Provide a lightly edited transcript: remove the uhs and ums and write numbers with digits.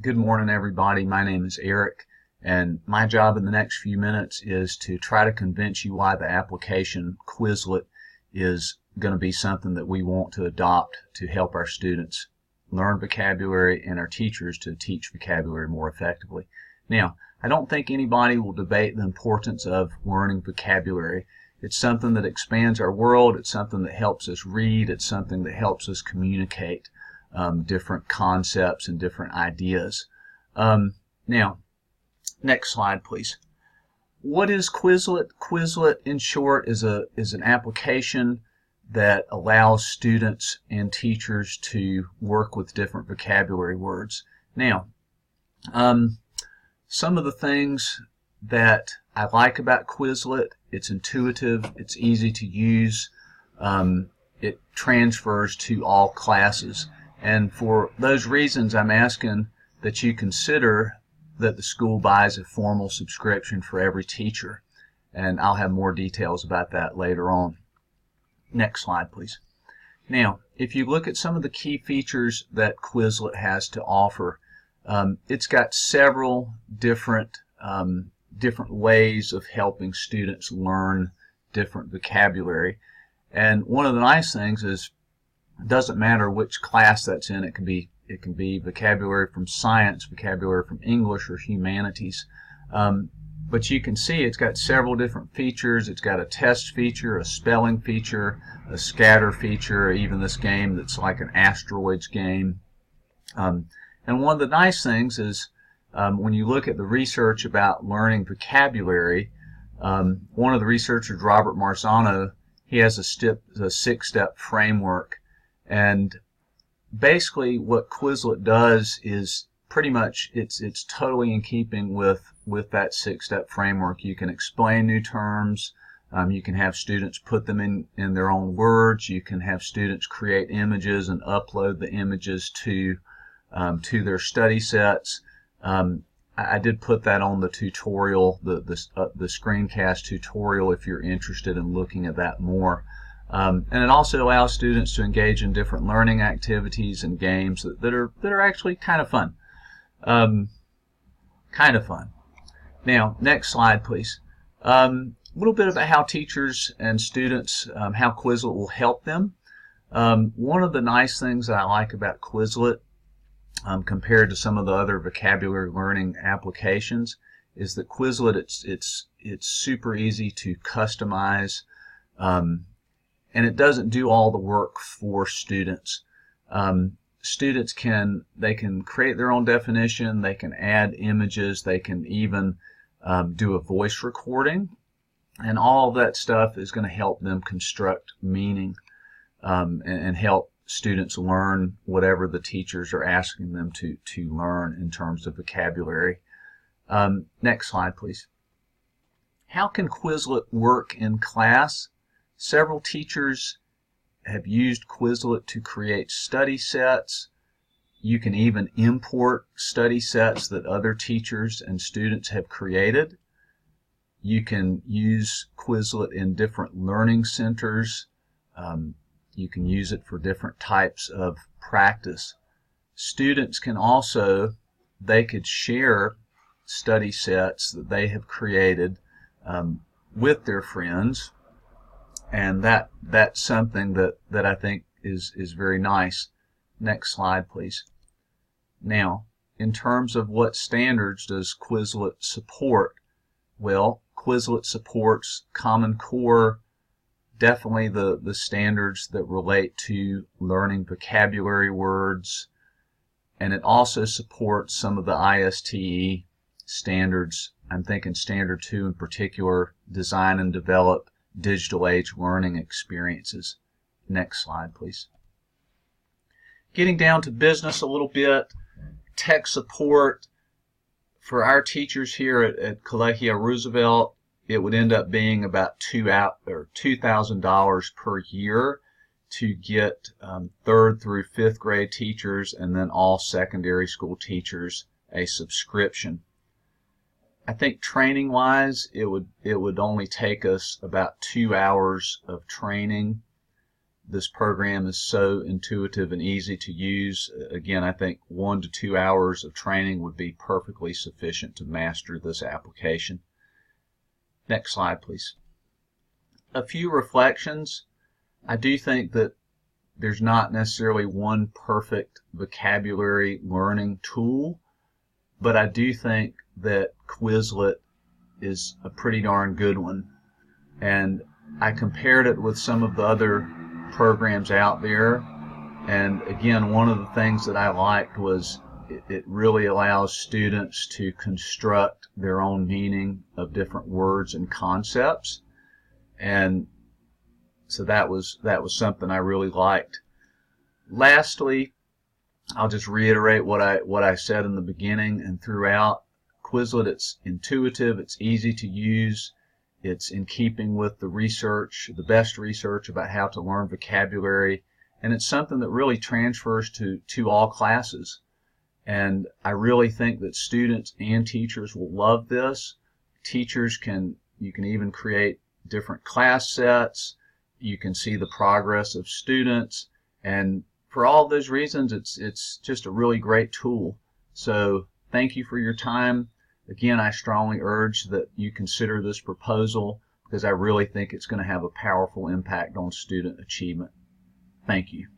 Good morning, everybody. My name is Eric, and my job in the next few minutes is to try to convince you why the application Quizlet is going to be something that we want to adopt to help our students learn vocabulary and our teachers to teach vocabulary more effectively. Now, I don't think anybody will debate the importance of learning vocabulary. It's something that expands our world. It's something that helps us read. It's something that helps us communicate different concepts and different ideas. Now, next slide, please. What is Quizlet? Quizlet, in short, is an application that allows students and teachers to work with different vocabulary words. Now, some of the things that I like about Quizlet: it's intuitive, it's easy to use, it transfers to all classes. And for those reasons, I'm asking that you consider that the school buys a formal subscription for every teacher. And I'll have more details about that later on. Next slide, please. Now, if you look at some of the key features that Quizlet has to offer, it's got several different ways of helping students learn different vocabulary. And one of the nice things is it doesn't matter which class that's in. It can be vocabulary from science, vocabulary from English, or humanities. But you can see it's got several different features. It's got a test feature, a spelling feature, a scatter feature, even this game that's like an asteroids game. And one of the nice things is when you look at the research about learning vocabulary, one of the researchers, Robert Marzano, he has a 6-step framework. And basically what Quizlet does is pretty much it's totally in keeping with that 6-step framework. You can explain new terms, you can have students put them in their own words, you can have students create images and upload the images to their study sets. I did put that on the tutorial, the screencast tutorial, if you're interested in looking at that more. And it also allows students to engage in different learning activities and games that are actually kind of fun. Now, next slide, please. A little bit about how teachers and students, how Quizlet will help them. One of the nice things that I like about Quizlet, compared to some of the other vocabulary learning applications, is that Quizlet it's super easy to customize. And it doesn't do all the work for students. Students can create their own definition, they can add images, they can even do a voice recording, and all of that stuff is going to help them construct meaning and help students learn whatever the teachers are asking them to learn in terms of vocabulary. Next slide, please. How can Quizlet work in class? Several teachers have used Quizlet to create study sets. You can even import study sets that other teachers and students have created. You can use Quizlet in different learning centers. You can use it for different types of practice. Students can also, they could share study sets that they have created with their friends. And that's something that I think is very nice. Next slide, please. Now, in terms of what standards does Quizlet support? Well, Quizlet supports Common Core, definitely the standards that relate to learning vocabulary words, and it also supports some of the ISTE standards. I'm thinking Standard 2 in particular, Design and Develop Digital Age Learning Experiences. Next slide, please. Getting down to business a little bit, tech support for our teachers here at Colegio Roosevelt, it would end up being about $2,000 per year to get 3rd through 5th grade teachers and then all secondary school teachers a subscription. I think training-wise, it would only take us about 2 hours of training, this program is so intuitive and easy to use. Again, I think 1 to 2 hours of training would be perfectly sufficient to master this application. Next slide, please. A few reflections. I do think that there's not necessarily one perfect vocabulary learning tool, but I do think that Quizlet is a pretty darn good one. And I compared it with some of the other programs out there, and again, one of the things that I liked was it really allows students to construct their own meaning of different words and concepts, and so that was something I really liked. Lastly, I'll just reiterate what I said in the beginning and throughout. Quizlet, it's intuitive, it's easy to use, it's in keeping with the research, the best research about how to learn vocabulary, and it's something that really transfers to all classes. And I really think that students and teachers will love this. Teachers you can even create different class sets. You can see the progress of students, and for all those reasons, it's just a really great tool. So thank you for your time. Again, I strongly urge that you consider this proposal because I really think it's going to have a powerful impact on student achievement. Thank you.